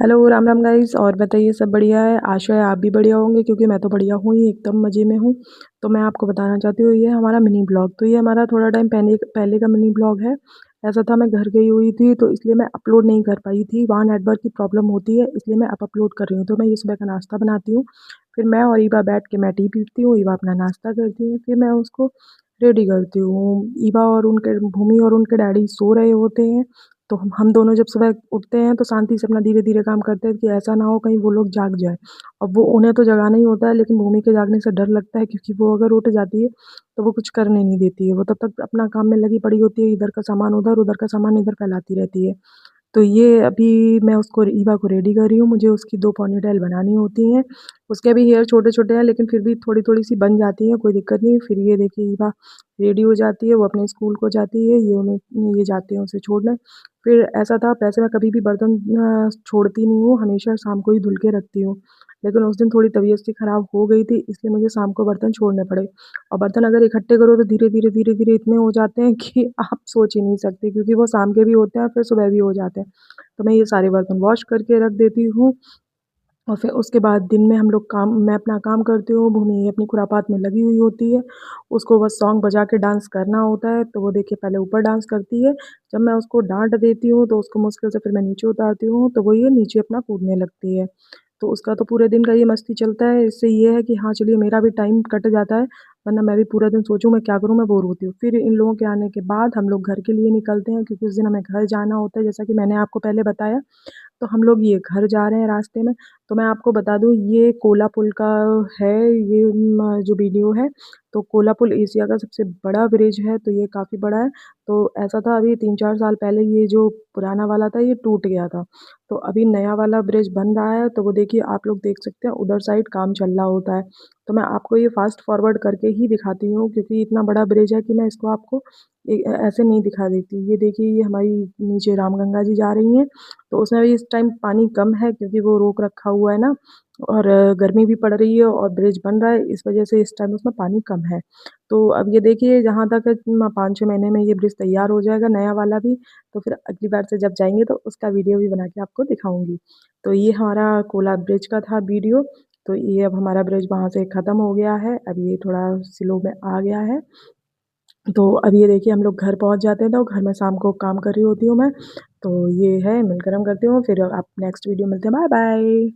Hello, Ram Ram guys. और बताइए, सब बढ़िया है? आशा है आप भी बढ़िया होंगे क्योंकि मैं तो बढ़िया हूँ ही, एकदम मज़े में हूँ। तो मैं आपको बताना चाहती हूँ, ये हमारा मिनी ब्लॉग। तो ये हमारा थोड़ा टाइम पहले पहले का मिनी ब्लॉग है। ऐसा था, मैं घर गई हुई थी तो इसलिए मैं अपलोड नहीं कर पाई थी, वहाँ नेटवर्क की प्रॉब्लम होती है, इसलिए मैं अब अपलोड कर रही हूँ। तो मैं ये सुबह का नाश्ता बनाती हूँ, फिर मैं और ईवा बैठ के मैं टी पीती हूँ, ईवा अपना नाश्ता करती है, फिर मैं उसको रेडी करती हूँ। ईवा और उनके भूमि और उनके डैडी सो रहे होते हैं, तो हम दोनों जब सुबह उठते हैं तो शांति से अपना धीरे-धीरे काम करते हैं कि ऐसा ना हो कहीं वो लोग जाग जाएँ। अब वो उन्हें तो जगाना ही होता है, लेकिन भूमि के जागने से डर लगता है क्योंकि वो अगर उठ जाती है तो वो कुछ करने नहीं देती है। वो तब तक अपना काम में लगी पड़ी होती है, इधर का सामान उधर, उधर का सामान इधर फैलाती रहती है। तो ये अभी मैं उसको ईवा को रेडी कर रही हूँ, मुझे उसकी 2 पोनीटेल बनानी होती हैं। उसके अभी हेयर छोटे-छोटे हैं लेकिन फिर भी थोड़ी-थोड़ी सी बन जाती हैं, कोई दिक्कत नहीं। फिर ये देखिए, ईवा रेडी हो जाती है, वो अपने स्कूल को जाती है, ये जाते हैं उसे छोड़ने। फिर ऐसा था, वैसे मैं कभी भी बर्तन छोड़ती नहीं हूँ, हमेशा शाम को ही धुल के रखती हूँ। लेकिन उस दिन थोड़ी तबीयत सी खराब हो गई थी, इसलिए मुझे शाम को बर्तन छोड़ने पड़े। और बर्तन अगर इकट्ठे करो तो धीरे-धीरे, धीरे-धीरे इतने हो जाते हैं कि आप सोच ही नहीं सकते, क्योंकि वो शाम के भी होते हैं, फिर सुबह भी हो जाते हैं। तो मैं ये सारे बर्तन वॉश करके रख देती हूँ और फिर उसके बाद दिन में हम लोग काम मैं अपना काम करती हूँ, भूमि अपनी खुरापात में लगी हुई होती है। उसको बस सॉन्ग बजा के डांस करना होता है, तो वो देखिए पहले ऊपर डांस करती है। जब मैं उसको डाँट देती हूँ, तो उसको मुश्किल से फिर मैं नीचे उतारती हूँ, तो वो ये नीचे अपना कूदने लगती है। तो उसका तो पूरे दिन का ये मस्ती चलता है। इससे ये है कि हाँ, चलिए मेरा भी टाइम कट जाता है, वरना मैं भी पूरा दिन सोचूँ मैं क्या करूँ, मैं बोर होती हूँ। फिर इन लोगों के आने के बाद हम लोग घर के लिए निकलते हैं, क्योंकि उस दिन हमें घर जाना होता है, जैसा कि मैंने आपको पहले बताया। तो हम लोग ये घर जा रहे हैं रास्ते में। तो मैं आपको बता दूँ, ये कोला पुल का है, ये जो वीडियो है। तो कोला पुल एशिया का सबसे बड़ा ब्रिज है, तो ये काफ़ी बड़ा है। तो ऐसा था, अभी 3-4 साल पहले ये जो पुराना वाला था ये टूट गया था। तो अभी नया वाला ब्रिज बन रहा है, तो वो देखिए आप लोग देख सकते हैं, उधर साइड काम चल रहा होता है। तो मैं आपको ये फ़ास्ट फॉरवर्ड करके ही दिखाती हूँ, क्योंकि इतना बड़ा ब्रिज है कि मैं इसको आपको ऐसे नहीं दिखा देती। ये देखिए, ये हमारी नीचे रामगंगा जी जा रही हैं। तो उसमें भी इस टाइम पानी कम है, क्योंकि वो रोक रखा हुआ है ना, और गर्मी भी पड़ रही है और ब्रिज बन रहा है, इस वजह से इस टाइम उसमें पानी कम है। तो अब ये देखिए, जहाँ तक 5-6 महीने में ये ब्रिज तैयार हो जाएगा, नया वाला भी। तो फिर अगली बार से जब जाएँगे तो उसका वीडियो भी बना के आपको दिखाऊँगी। तो ये हमारा कोला ब्रिज का था वीडियो। तो ये अब हमारा ब्रिज वहाँ से ख़त्म हो गया है, अब ये थोड़ा स्लो में आ गया है। तो अब ये देखिए, हम लोग घर पहुँच जाते हैं, तो घर में शाम को काम कर रही होती हूँ मैं। तो ये है, मिलकर हम करती हूँ, फिर आप नेक्स्ट वीडियो मिलते हैं, बाय बाय।